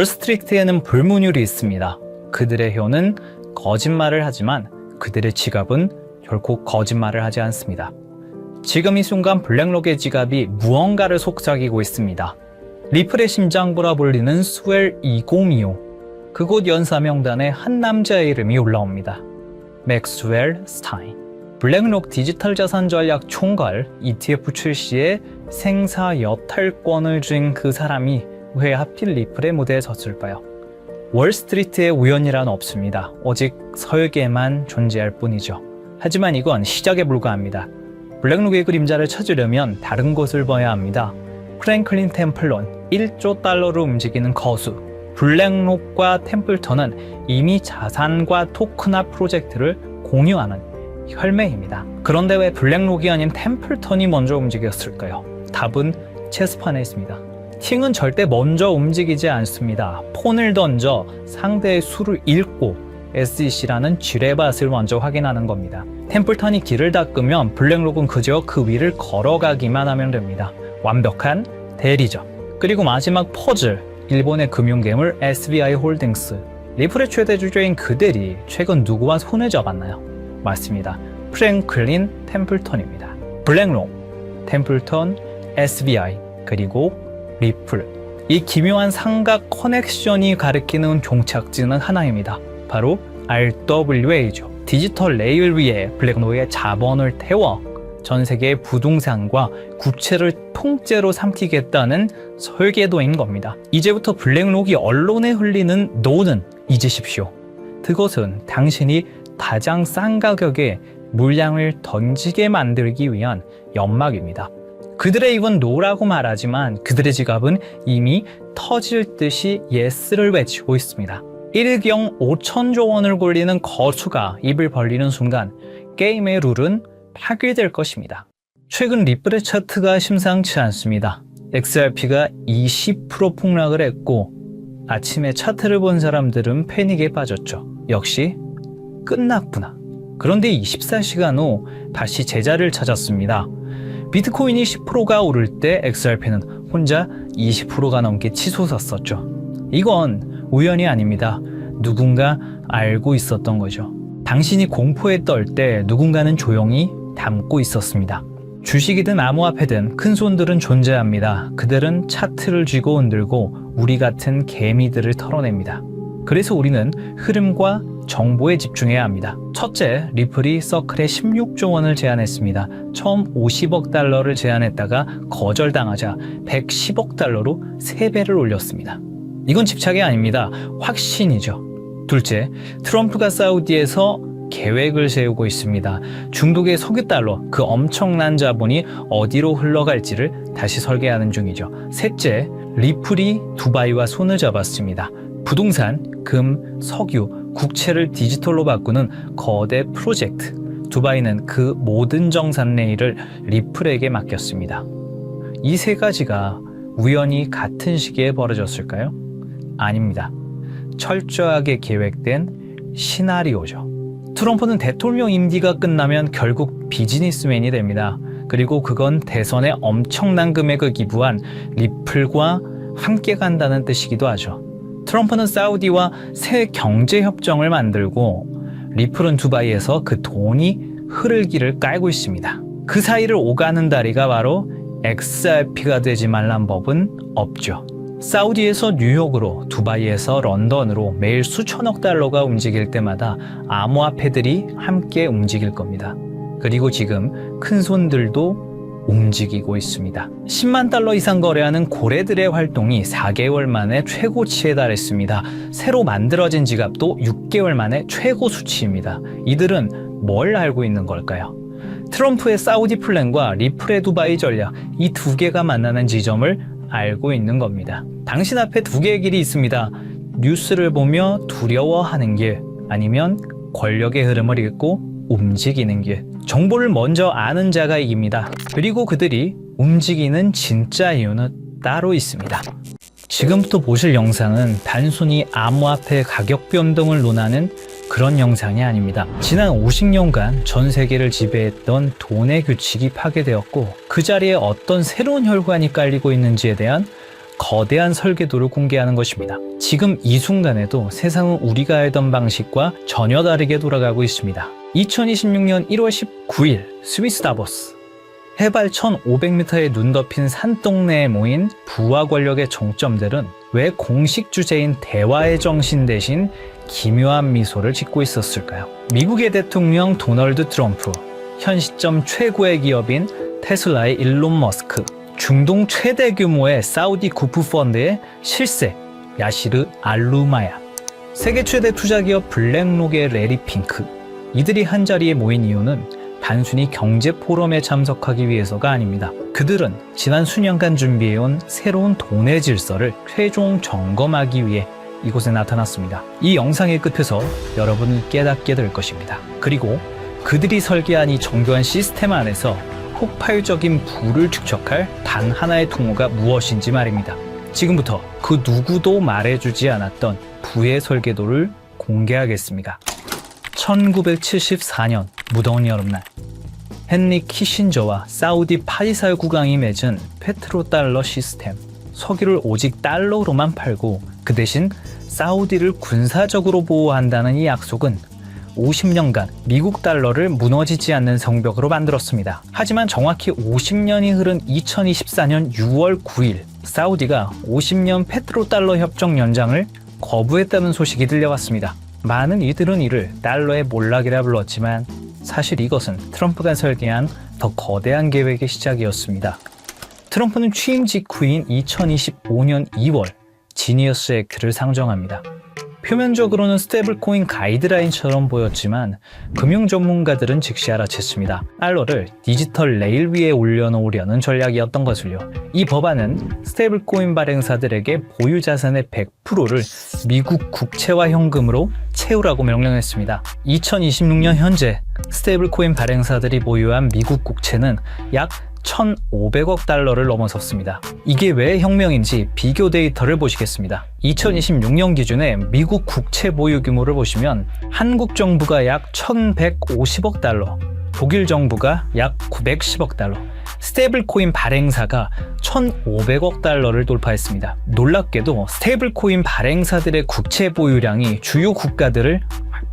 월스트리트에는 불문율이 있습니다. 그들의 혀는 거짓말을 하지만 그들의 지갑은 결코 거짓말을 하지 않습니다. 지금 이 순간 블랙록의 지갑이 무언가를 속삭이고 있습니다. 리플의 심장부라 불리는 스웰 2025. 그곳 연사 명단에 한 남자의 이름이 올라옵니다. 맥스웰 스타인. 블랙록 디지털 자산 전략 총괄 ETF 출시에 생사 여탈권을 쥔 그 사람이 왜 하필 리플의 무대에 섰을까요? 월스트리트에 우연이란 없습니다. 오직 설계만 존재할 뿐이죠. 하지만 이건 시작에 불과합니다. 블랙록의 그림자를 찾으려면 다른 곳을 봐야 합니다. 프랭클린 템플턴, 1조 달러로 움직이는 거수. 블랙록과 템플턴은 이미 자산과 토큰화 프로젝트를 공유하는 혈맹입니다. 그런데 왜 블랙록이 아닌 템플턴이 먼저 움직였을까요? 답은 체스판에 있습니다. 팅은 절대 먼저 움직이지 않습니다. 폰을 던져 상대의 수를 읽고 SEC라는 지뢰밭을 먼저 확인하는 겁니다. 템플턴이 길을 닦으면 블랙록은 그저 그 위를 걸어가기만 하면 됩니다. 완벽한 대리죠. 그리고 마지막 퍼즐, 일본의 금융괴물 SBI 홀딩스. 리플의 최대 주주인 그들이 최근 누구와 손을 잡았나요? 맞습니다. 프랭클린 템플턴입니다. 블랙록, 템플턴, SBI, 그리고 리플. 이 기묘한 삼각 커넥션이 가리키는 종착지는 하나입니다. 바로 RWA죠. 디지털 레일 위에 블랙록의 자본을 태워 전 세계의 부동산과 국채를 통째로 삼키겠다는 설계도인 겁니다. 이제부터 블랙록이 언론에 흘리는 노는 잊으십시오. 그것은 당신이 가장 싼 가격에 물량을 던지게 만들기 위한 연막입니다. 그들의 입은 노라고 말하지만 그들의 지갑은 이미 터질 듯이 예스를 외치고 있습니다. 1경 5천조 원을 굴리는 거수가 입을 벌리는 순간 게임의 룰은 파괴될 것입니다. 최근 리플의 차트가 심상치 않습니다. XRP가 20% 폭락을 했고 아침에 차트를 본 사람들은 패닉에 빠졌죠. 역시 끝났구나. 그런데 24시간 후 다시 제자를 찾았습니다. 비트코인이 10%가 오를 때 XRP는 혼자 20%가 넘게 치솟았었죠. 이건 우연이 아닙니다. 누군가 알고 있었던 거죠. 당신이 공포에 떨 때 누군가는 조용히 담고 있었습니다. 주식이든 암호화폐든 큰 손들은 존재합니다. 그들은 차트를 쥐고 흔들고 우리 같은 개미들을 털어냅니다. 그래서 우리는 흐름과 정보에 집중해야 합니다. 첫째, 리플이 서클에 16조 원을 제안했습니다. 처음 50억 달러를 제안했다가 거절당하자 110억 달러로 3배를 올렸습니다. 이건 집착이 아닙니다. 확신이죠. 둘째, 트럼프가 사우디에서 계획을 세우고 있습니다. 중독의 석유달러, 그 엄청난 자본이 어디로 흘러갈지를 다시 설계하는 중이죠. 셋째, 리플이 두바이와 손을 잡았습니다. 부동산, 금, 석유, 국채를 디지털로 바꾸는 거대 프로젝트. 두바이는 그 모든 정산 레일을 리플에게 맡겼습니다. 이 세 가지가 우연히 같은 시기에 벌어졌을까요? 아닙니다. 철저하게 계획된 시나리오죠. 트럼프는 대통령 임기가 끝나면 결국 비즈니스맨이 됩니다. 그리고 그건 대선에 엄청난 금액을 기부한 리플과 함께 간다는 뜻이기도 하죠. 트럼프는 사우디와 새 경제협정을 만들고 리플은 두바이에서 그 돈이 흐를 길을 깔고 있습니다. 그 사이를 오가는 다리가 바로 XRP가 되지 말란 법은 없죠. 사우디에서 뉴욕으로, 두바이에서 런던으로 매일 수천억 달러가 움직일 때마다 암호화폐들이 함께 움직일 겁니다. 그리고 지금 큰손들도 움직이고 있습니다. 10만 달러 이상 거래하는 고래들의 활동이 4개월 만에 최고치에 달했습니다. 새로 만들어진 지갑도 6개월 만에 최고 수치입니다. 이들은 뭘 알고 있는 걸까요? 트럼프의 사우디 플랜과 리플의 두바이 전략, 이 두 개가 만나는 지점을 알고 있는 겁니다. 당신 앞에 두 개의 길이 있습니다. 뉴스를 보며 두려워하는 길, 아니면 권력의 흐름을 읽고 움직이는 길. 정보를 먼저 아는 자가 이깁니다. 그리고 그들이 움직이는 진짜 이유는 따로 있습니다. 지금부터 보실 영상은 단순히 암호화폐 가격 변동을 논하는 그런 영상이 아닙니다. 지난 50년간 전 세계를 지배했던 돈의 규칙이 파괴되었고 그 자리에 어떤 새로운 혈관이 깔리고 있는지에 대한 거대한 설계도를 공개하는 것입니다. 지금 이 순간에도 세상은 우리가 알던 방식과 전혀 다르게 돌아가고 있습니다. 2026년 1월 19일 스위스 다보스. 해발 1500m의 눈 덮인 산동네에 모인 부와 권력의 정점들은 왜 공식 주제인 대화의 정신 대신 기묘한 미소를 짓고 있었을까요? 미국의 대통령 도널드 트럼프, 현 시점 최고의 기업인 테슬라의 일론 머스크, 중동 최대 규모의 사우디 구프 펀드의 실세 야시르 알루마야, 세계 최대 투자 기업 블랙록의 레리 핑크. 이들이 한자리에 모인 이유는 단순히 경제 포럼에 참석하기 위해서가 아닙니다. 그들은 지난 수년간 준비해온 새로운 돈의 질서를 최종 점검하기 위해 이곳에 나타났습니다. 이 영상의 끝에서 여러분은 깨닫게 될 것입니다. 그리고 그들이 설계한 이 정교한 시스템 안에서 폭발적인 부를 축적할 단 하나의 통로가 무엇인지 말입니다. 지금부터 그 누구도 말해주지 않았던 부의 설계도를 공개하겠습니다. 1974년 무더운 여름날, 헨리 키신저와 사우디 파리살 국왕이 맺은 페트로달러 시스템, 석유를 오직 달러로만 팔고 그 대신 사우디를 군사적으로 보호한다는 이 약속은 50년간 미국 달러를 무너지지 않는 성벽으로 만들었습니다. 하지만 정확히 50년이 흐른 2024년 6월 9일, 사우디가 50년 페트로달러 협정 연장을 거부했다는 소식이 들려왔습니다. 많은 이들은 이를 달러의 몰락이라 불렀지만 사실 이것은 트럼프가 설계한 더 거대한 계획의 시작이었습니다. 트럼프는 취임 직후인 2025년 2월 지니어스 액트를 상정합니다. 표면적으로는 스테이블코인 가이드라인처럼 보였지만 금융 전문가들은 즉시 알아챘습니다. 달러를 디지털 레일 위에 올려놓으려는 전략이었던 것을요. 이 법안은 스테이블코인 발행사들에게 보유 자산의 100%를 미국 국채와 현금으로 채우라고 명령했습니다. 2026년 현재 스테이블코인 발행사들이 보유한 미국 국채는 약 1,500억 달러를 넘어섰습니다. 이게 왜 혁명인지 비교 데이터를 보시겠습니다. 2026년 기준의 미국 국채 보유 규모를 보시면 한국 정부가 약 1,150억 달러, 독일 정부가 약 910억 달러, 스테이블코인 발행사가 1,500억 달러를 돌파했습니다. 놀랍게도 스테이블코인 발행사들의 국채 보유량이 주요 국가들을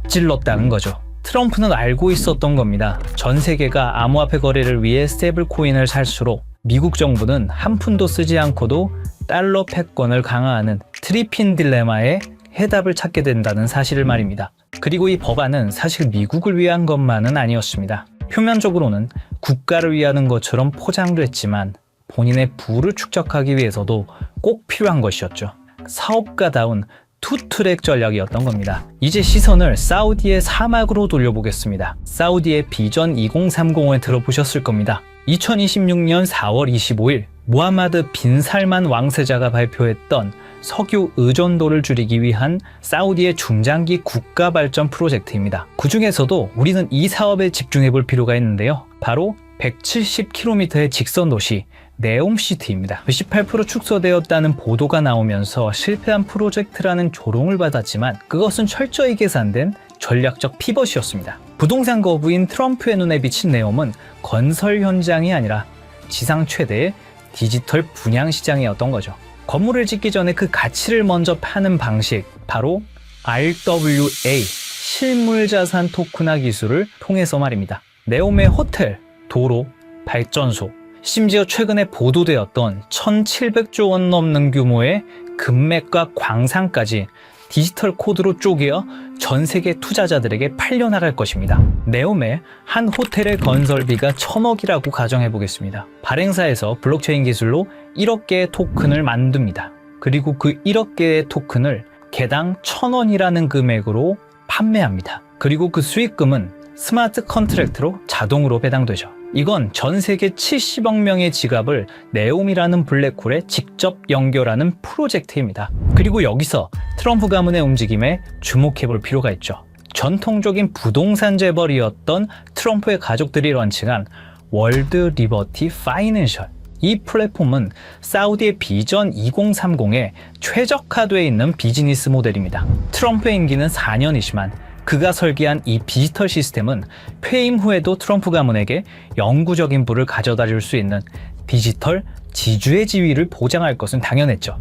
찔렀다는 거죠. 트럼프는 알고 있었던 겁니다. 전 세계가 암호화폐 거래를 위해 스테이블 코인을 살수록 미국 정부는 한 푼도 쓰지 않고도 달러 패권을 강화하는 트리핀 딜레마에 해답을 찾게 된다는 사실을 말입니다. 그리고 이 법안은 사실 미국을 위한 것만은 아니었습니다. 표면적으로는 국가를 위하는 것처럼 포장됐지만 본인의 부를 축적하기 위해서도 꼭 필요한 것이었죠. 사업가다운 투트랙 전략이었던 겁니다. 이제 시선을 사우디의 사막으로 돌려보겠습니다. 사우디의 비전 2030을 들어보셨을 겁니다. 2026년 4월 25일 무하마드 빈 살만 왕세자가 발표했던 석유 의존도를 줄이기 위한 사우디의 중장기 국가 발전 프로젝트입니다. 그 중에서도 우리는 이 사업에 집중해 볼 필요가 있는데요. 바로 170km의 직선 도시 네옴시티입니다. 98% 축소되었다는 보도가 나오면서 실패한 프로젝트라는 조롱을 받았지만 그것은 철저히 계산된 전략적 피벗이었습니다. 부동산 거부인 트럼프의 눈에 비친 네옴은 건설 현장이 아니라 지상 최대의 디지털 분양 시장이었던 거죠. 건물을 짓기 전에 그 가치를 먼저 파는 방식, 바로 RWA, 실물자산 토큰화 기술을 통해서 말입니다. 네옴의 호텔, 도로, 발전소, 심지어 최근에 보도되었던 1,700조 원 넘는 규모의 금맥과 광산까지 디지털 코드로 쪼개어 전 세계 투자자들에게 팔려나갈 것입니다. 네옴의 한 호텔의 건설비가 1,000억이라고 가정해 보겠습니다. 발행사에서 블록체인 기술로 1억 개의 토큰을 만듭니다. 그리고 그 1억 개의 토큰을 개당 1,000원이라는 금액으로 판매합니다. 그리고 그 수익금은 스마트 컨트랙트로 자동으로 배당되죠. 이건 전 세계 70억 명의 지갑을 네옴이라는 블랙홀에 직접 연결하는 프로젝트입니다. 그리고 여기서 트럼프 가문의 움직임에 주목해 볼 필요가 있죠. 전통적인 부동산 재벌이었던 트럼프의 가족들이 런칭한 월드 리버티 파이낸셜. 이 플랫폼은 사우디의 비전 2030에 최적화되어 있는 비즈니스 모델입니다. 트럼프의 임기는 4년이지만 그가 설계한 이 디지털 시스템은 퇴임 후에도 트럼프 가문에게 영구적인 부를 가져다 줄 수 있는 디지털 지주의 지위를 보장할 것은 당연했죠.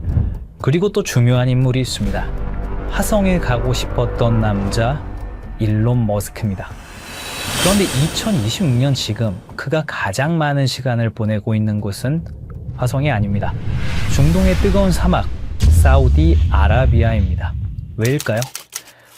그리고 또 중요한 인물이 있습니다. 화성에 가고 싶었던 남자 일론 머스크입니다. 그런데 2026년 지금 그가 가장 많은 시간을 보내고 있는 곳은 화성이 아닙니다. 중동의 뜨거운 사막 사우디아라비아입니다. 왜일까요?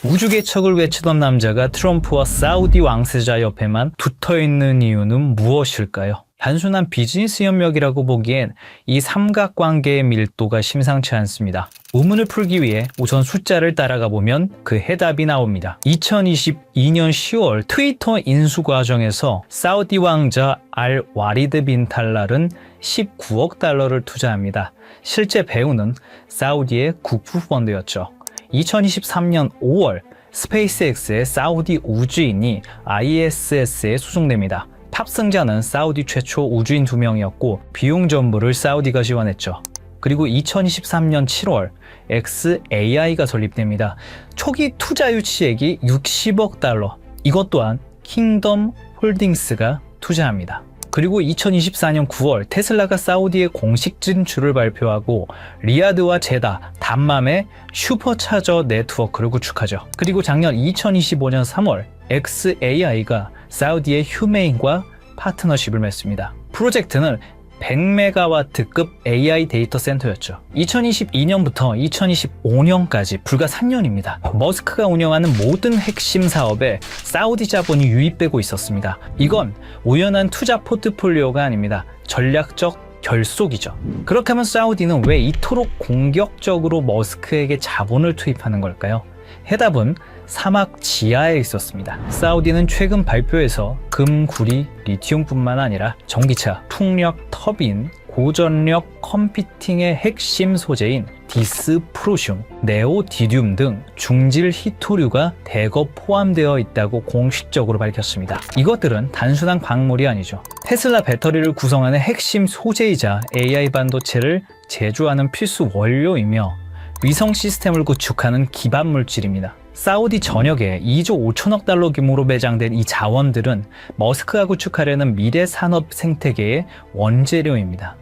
우주 개척을 외치던 남자가 트럼프와 사우디 왕세자 옆에만 붙어있는 이유는 무엇일까요? 단순한 비즈니스 협력이라고 보기엔 이 삼각관계의 밀도가 심상치 않습니다. 의문을 풀기 위해 우선 숫자를 따라가 보면 그 해답이 나옵니다. 2022년 10월 트위터 인수 과정에서 사우디 왕자 알 와리드 빈 탈랄은 19억 달러를 투자합니다. 실제 배우는 사우디의 국부 펀드였죠. 2023년 5월 스페이스X의 사우디 우주인이 ISS에 수송됩니다. 탑승자는 사우디 최초 우주인 2명이었고 비용 전부를 사우디가 지원했죠. 그리고 2023년 7월 xAI가 설립됩니다. 초기 투자 유치액이 60억 달러. 이것 또한 킹덤 홀딩스가 투자합니다. 그리고 2024년 9월 테슬라가 사우디의 공식 진출을 발표하고 리야드와 제다, 담맘의 슈퍼차저 네트워크를 구축하죠. 그리고 작년 2025년 3월 xAI가 사우디의 휴메인과 파트너십을 맺습니다. 프로젝트는 100메가와트급 AI 데이터 센터였죠. 2022년부터 2025년까지 불과 3년입니다. 머스크가 운영하는 모든 핵심 사업에 사우디 자본이 유입되고 있었습니다. 이건 우연한 투자 포트폴리오가 아닙니다. 전략적 결속이죠. 그렇게 하면 사우디는 왜 이토록 공격적으로 머스크에게 자본을 투입하는 걸까요? 해답은 사막 지하에 있었습니다. 사우디는 최근 발표에서 금, 구리, 리튬뿐만 아니라 전기차, 풍력, 터빈, 고전력 컴퓨팅의 핵심 소재인 디스프로슘, 네오디듐 등 중질 희토류가 대거 포함되어 있다고 공식적으로 밝혔습니다. 이것들은 단순한 광물이 아니죠. 테슬라 배터리를 구성하는 핵심 소재이자 AI 반도체를 제조하는 필수 원료이며 위성 시스템을 구축하는 기반 물질입니다. 사우디 전역에 2조 5천억 달러 규모로 매장된 이 자원들은 머스크가 구축하려는 미래 산업 생태계의 원재료입니다.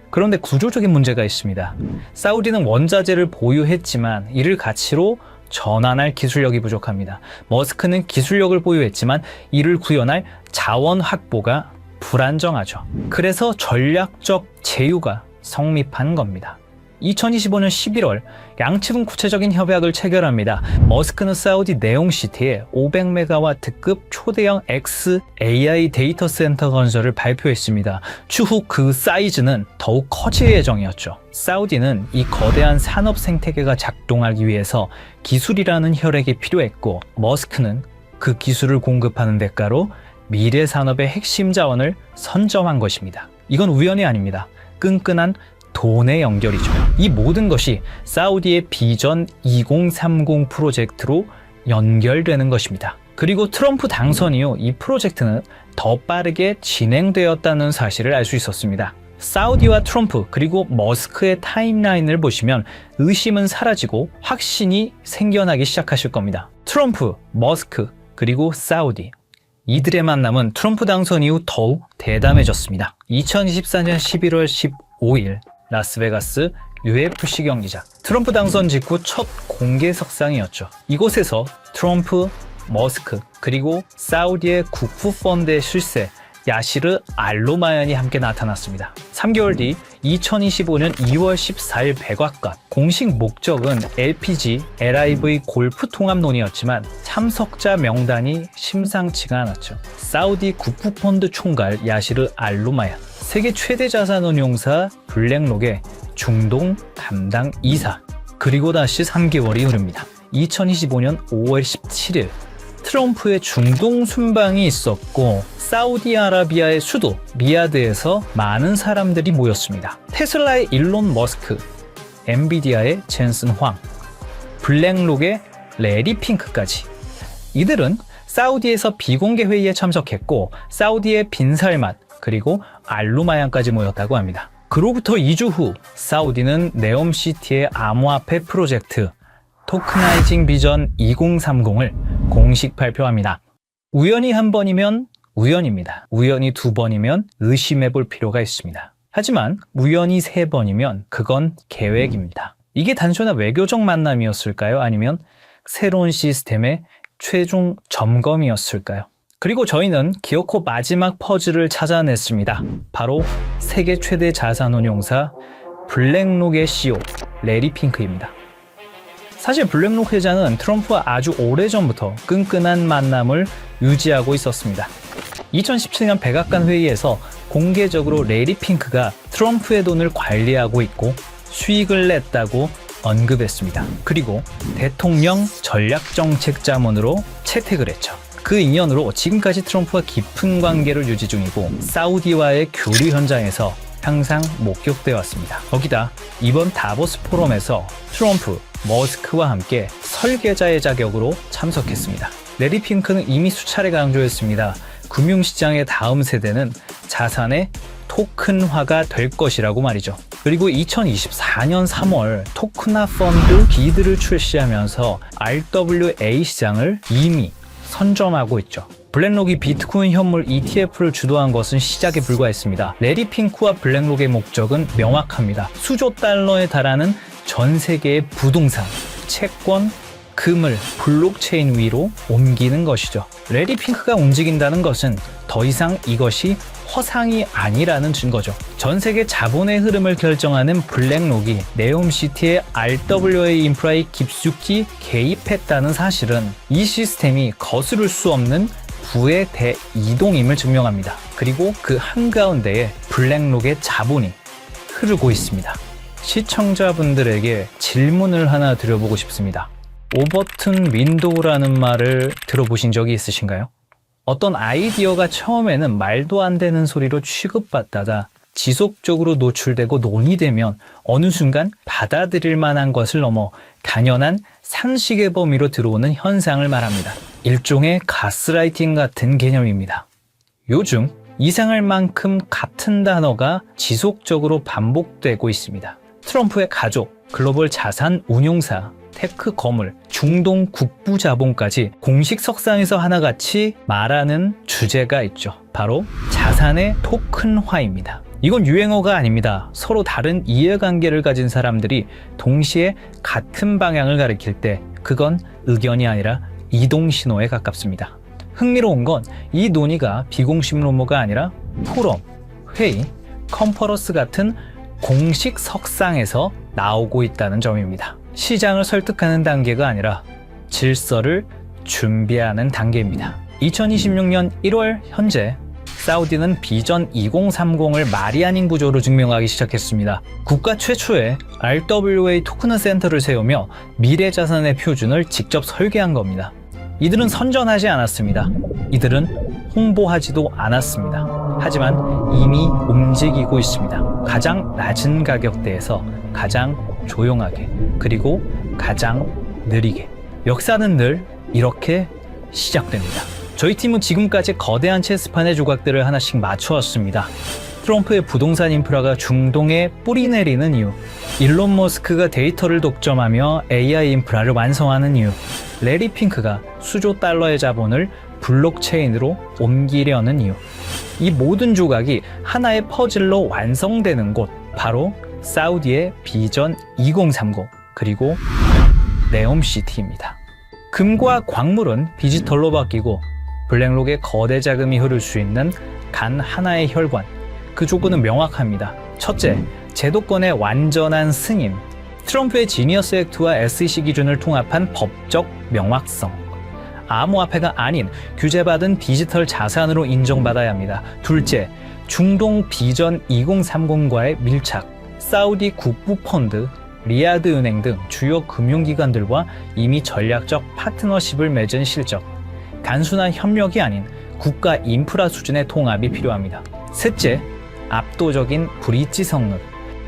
그런데 구조적인 문제가 있습니다. 사우디는 원자재를 보유했지만 이를 가치로 전환할 기술력이 부족합니다. 머스크는 기술력을 보유했지만 이를 구현할 자원 확보가 불안정하죠. 그래서 전략적 제휴가 성립한 겁니다. 2025년 11월 양측은 구체적인 협약을 체결합니다. 머스크는 사우디 네옴시티에 500메가와트급 초대형 xAI 데이터 센터 건설을 발표했습니다. 추후 그 사이즈는 더욱 커질 예정이었죠. 사우디는 이 거대한 산업 생태계가 작동하기 위해서 기술이라는 혈액이 필요했고 머스크는 그 기술을 공급하는 대가로 미래 산업의 핵심 자원을 선점한 것입니다. 이건 우연이 아닙니다. 끈끈한 돈의 연결이죠. 이 모든 것이 사우디의 비전 2030 프로젝트로 연결되는 것입니다. 그리고 트럼프 당선 이후 이 프로젝트는 더 빠르게 진행되었다는 사실을 알 수 있었습니다. 사우디와 트럼프 그리고 머스크의 타임라인을 보시면 의심은 사라지고 확신이 생겨나기 시작하실 겁니다. 트럼프, 머스크, 그리고 사우디. 이들의 만남은 트럼프 당선 이후 더욱 대담해졌습니다. 2024년 11월 15일 라스베가스 UFC 경기장. 트럼프 당선 직후 첫 공개 석상이었죠. 이곳에서 트럼프, 머스크, 그리고 사우디의 국부 펀드의 실세 야시르 알로마얀이 함께 나타났습니다. 3개월 뒤 2025년 2월 14일 백악관. 공식 목적은 LPG, LIV 골프 통합론이었지만 참석자 명단이 심상치가 않았죠. 사우디 국부펀드 총괄 야시르 알로마얀, 세계 최대 자산운용사 블랙록의 중동 담당 이사, 그리고 다시 3개월이 흐릅니다. 2025년 5월 17일 트럼프의 중동 순방이 있었고 사우디아라비아의 수도 리야드에서 많은 사람들이 모였습니다. 테슬라의 일론 머스크, 엔비디아의 젠슨 황, 블랙록의 레리 핑크까지. 이들은 사우디에서 비공개 회의에 참석했고 사우디의 빈살만 그리고 알루마얀까지 모였다고 합니다. 그로부터 2주 후 사우디는 네옴시티의 암호화폐 프로젝트 토크나이징 비전 2030을 공식 발표합니다. 우연히 한 번이면 우연입니다. 우연히 두 번이면 의심해 볼 필요가 있습니다. 하지만 우연히 3번이면 그건 계획입니다. 이게 단순한 외교적 만남이었을까요? 아니면 새로운 시스템의 최종 점검이었을까요? 그리고 저희는 기어코 마지막 퍼즐을 찾아냈습니다. 바로 세계 최대 자산운용사 블랙록의 CEO 레리 핑크입니다. 사실 블랙록 회장은 트럼프와 아주 오래전부터 끈끈한 만남을 유지하고 있었습니다. 2017년 백악관 회의에서 공개적으로 레리 핑크가 트럼프의 돈을 관리하고 있고 수익을 냈다고 언급했습니다. 그리고 대통령 전략정책자문으로 채택을 했죠. 그 인연으로 지금까지 트럼프와 깊은 관계를 유지 중이고 사우디와의 교류 현장에서 항상 목격되어 왔습니다. 거기다 이번 다보스 포럼에서 트럼프, 머스크와 함께 설계자의 자격으로 참석했습니다. 레리 핑크는 이미 수차례 강조했습니다. 금융시장의 다음 세대는 자산의 토큰화가 될 것이라고 말이죠. 그리고 2024년 3월 토큰화 펀드 비드를 출시하면서 RWA 시장을 이미 선점하고 있죠. 블랙록이 비트코인 현물 ETF를 주도한 것은 시작에 불과했습니다. 레리 핑크와 블랙록의 목적은 명확합니다. 수조 달러에 달하는 전 세계의 부동산, 채권, 금을 블록체인 위로 옮기는 것이죠. 레리 핑크가 움직인다는 것은 더 이상 이것이 허상이 아니라는 증거죠. 전 세계 자본의 흐름을 결정하는 블랙록이 네옴시티의 RWA 인프라에 깊숙이 개입했다는 사실은 이 시스템이 거스를 수 없는 부의 대이동임을 증명합니다. 그리고 그 한가운데에 블랙록의 자본이 흐르고 있습니다. 시청자분들에게 질문을 하나 드려보고 싶습니다. 오버튼 윈도우라는 말을 들어보신 적이 있으신가요? 어떤 아이디어가 처음에는 말도 안 되는 소리로 취급받다가 지속적으로 노출되고 논의되면 어느 순간 받아들일 만한 것을 넘어 당연한 상식의 범위로 들어오는 현상을 말합니다. 일종의 가스라이팅 같은 개념입니다. 요즘 이상할 만큼 같은 단어가 지속적으로 반복되고 있습니다. 트럼프의 가족, 글로벌 자산 운용사, 테크 거물, 중동 국부 자본까지 공식 석상에서 하나같이 말하는 주제가 있죠. 바로 자산의 토큰화입니다. 이건 유행어가 아닙니다. 서로 다른 이해관계를 가진 사람들이 동시에 같은 방향을 가리킬 때 그건 의견이 아니라 이동신호에 가깝습니다. 흥미로운 건 이 논의가 비공식 루머가 아니라 포럼, 회의, 컨퍼런스 같은 공식 석상에서 나오고 있다는 점입니다. 시장을 설득하는 단계가 아니라 질서를 준비하는 단계입니다. 2026년 1월 현재 사우디는 비전 2030을 말이 아닌 구조로 증명하기 시작했습니다. 국가 최초의 RWA 토큰 센터를 세우며 미래 자산의 표준을 직접 설계한 겁니다. 이들은 선전하지 않았습니다. 이들은 홍보하지도 않았습니다. 하지만 이미 움직이고 있습니다. 가장 낮은 가격대에서 가장 조용하게, 그리고 가장 느리게. 역사는 늘 이렇게 시작됩니다. 저희 팀은 지금까지 거대한 체스판의 조각들을 하나씩 맞춰왔습니다. 트럼프의 부동산 인프라가 중동에 뿌리 내리는 이유, 일론 머스크가 데이터를 독점하며 AI 인프라를 완성하는 이유, 레리 핑크가 수조 달러의 자본을 블록체인으로 옮기려는 이유. 이 모든 조각이 하나의 퍼즐로 완성되는 곳, 바로 사우디의 비전 2030, 그리고 네옴시티입니다. 금과 광물은 디지털로 바뀌고 블랙록의 거대 자금이 흐를 수 있는 단 하나의 혈관, 그 조건은 명확합니다. 첫째, 제도권의 완전한 승인, 트럼프의 지니어스 액트와 SEC 기준을 통합한 법적 명확성, 암호화폐가 아닌 규제받은 디지털 자산으로 인정받아야 합니다. 둘째, 중동 비전 2030과의 밀착, 사우디 국부 펀드, 리야드 은행 등 주요 금융기관들과 이미 전략적 파트너십을 맺은 실적, 단순한 협력이 아닌 국가 인프라 수준의 통합이 필요합니다. 셋째, 압도적인 브릿지 성능,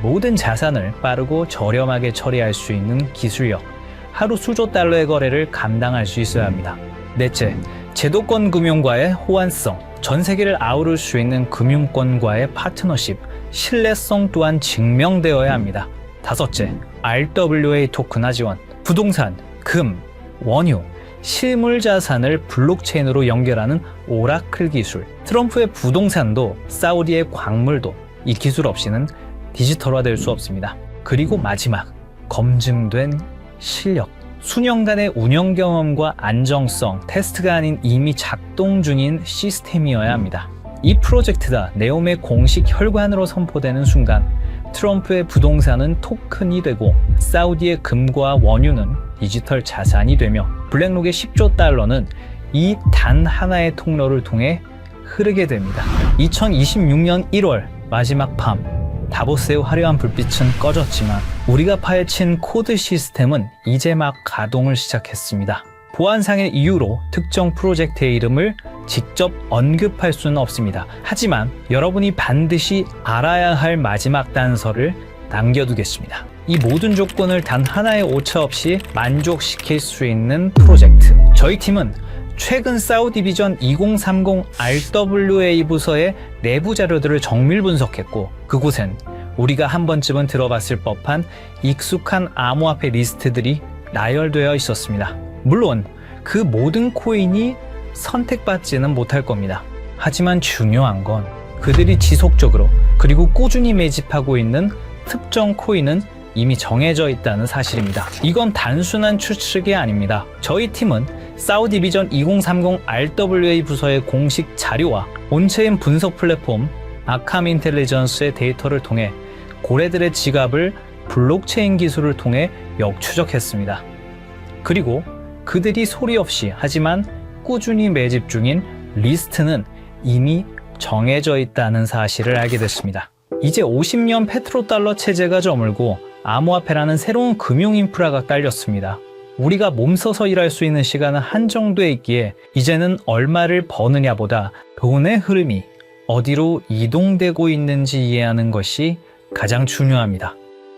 모든 자산을 빠르고 저렴하게 처리할 수 있는 기술력, 하루 수조 달러의 거래를 감당할 수 있어야 합니다. 넷째, 제도권 금융과의 호환성, 전 세계를 아우를 수 있는 금융권과의 파트너십, 신뢰성 또한 증명되어야 합니다. 다섯째, RWA 토큰화 지원, 부동산, 금, 원유, 실물 자산을 블록체인으로 연결하는 오라클 기술. 트럼프의 부동산도 사우디의 광물도 이 기술 없이는 디지털화 될 수 없습니다. 그리고 마지막, 검증된 실력. 수년간의 운영 경험과 안정성, 테스트가 아닌 이미 작동 중인 시스템이어야 합니다. 이 프로젝트가 네옴의 공식 혈관으로 선포되는 순간 트럼프의 부동산은 토큰이 되고 사우디의 금과 원유는 디지털 자산이 되며 블랙록의 10조 달러는 이 단 하나의 통로를 통해 흐르게 됩니다. 2026년 1월 마지막 밤, 다보스의 화려한 불빛은 꺼졌지만 우리가 파헤친 코드 시스템은 이제 막 가동을 시작했습니다. 보안상의 이유로 특정 프로젝트의 이름을 직접 언급할 수는 없습니다. 하지만 여러분이 반드시 알아야 할 마지막 단서를 남겨두겠습니다. 이 모든 조건을 단 하나의 오차 없이 만족시킬 수 있는 프로젝트. 저희 팀은 최근 사우디 비전 2030 RWA 부서의 내부 자료들을 정밀 분석했고 그곳엔 우리가 한 번쯤은 들어봤을 법한 익숙한 암호화폐 리스트들이 나열되어 있었습니다. 물론 그 모든 코인이 선택받지는 못할 겁니다. 하지만 중요한 건 그들이 지속적으로 그리고 꾸준히 매집하고 있는 특정 코인은 이미 정해져 있다는 사실입니다. 이건 단순한 추측이 아닙니다. 저희 팀은 사우디 비전 2030 RWA 부서의 공식 자료와 온체인 분석 플랫폼 아캄 인텔리전스의 데이터를 통해 고래들의 지갑을 블록체인 기술을 통해 역추적했습니다. 그리고 그들이 소리 없이 하지만 꾸준히 매집 중인 리스트는 이미 정해져 있다는 사실을 알게 됐습니다. 이제 50년 페트로달러 체제가 저물고 암호화폐라는 새로운 금융 인프라가 깔렸습니다. 우리가 몸서서 일할 수 있는 시간은 한정돼 있기에 이제는 얼마를 버느냐보다 돈의 흐름이 어디로 이동되고 있는지 이해하는 것이 가장 중요합니다.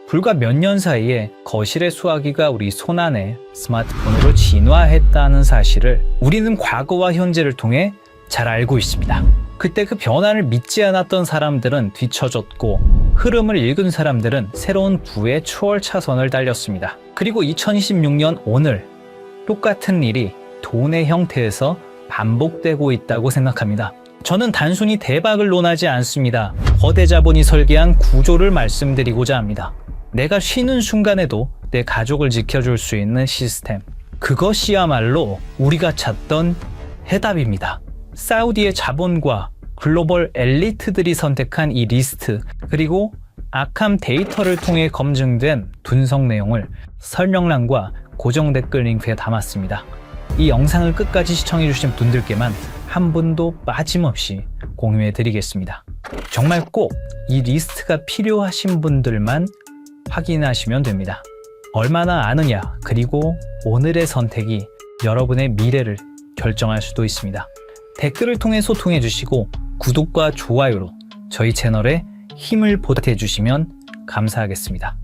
불과 몇 년 사이에 거실의 수화기가 우리 손안에 스마트폰으로 진화했다는 사실을 우리는 과거와 현재를 통해 잘 알고 있습니다. 그때 그 변화를 믿지 않았던 사람들은 뒤처졌고 흐름을 읽은 사람들은 새로운 부의 추월 차선을 달렸습니다. 그리고 2026년 오늘 똑같은 일이 돈의 형태에서 반복되고 있다고 생각합니다. 저는 단순히 대박을 논하지 않습니다. 거대 자본이 설계한 구조를 말씀드리고자 합니다. 내가 쉬는 순간에도 내 가족을 지켜줄 수 있는 시스템. 그것이야말로 우리가 찾던 해답입니다. 사우디의 자본과 글로벌 엘리트들이 선택한 이 리스트, 그리고 아캄 데이터를 통해 검증된 분석 내용을 설명란과 고정 댓글 링크에 담았습니다. 이 영상을 끝까지 시청해주신 분들께만 한 분도 빠짐없이 공유해드리겠습니다. 정말 꼭 이 리스트가 필요하신 분들만 확인하시면 됩니다. 얼마나 아느냐, 그리고 오늘의 선택이 여러분의 미래를 결정할 수도 있습니다. 댓글을 통해 소통해 주시고 구독과 좋아요로 저희 채널에 힘을 보태주시면 감사하겠습니다.